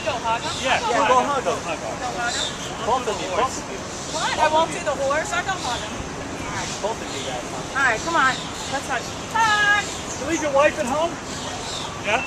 go hug him? Yeah, Yeah, go hug him. Go hug him? Both of you. Both of you. What? I won't do the horse. I go hug him. Both of you guys. All right, come on. Let's hug. Hug. You leave your wife at home? Yeah?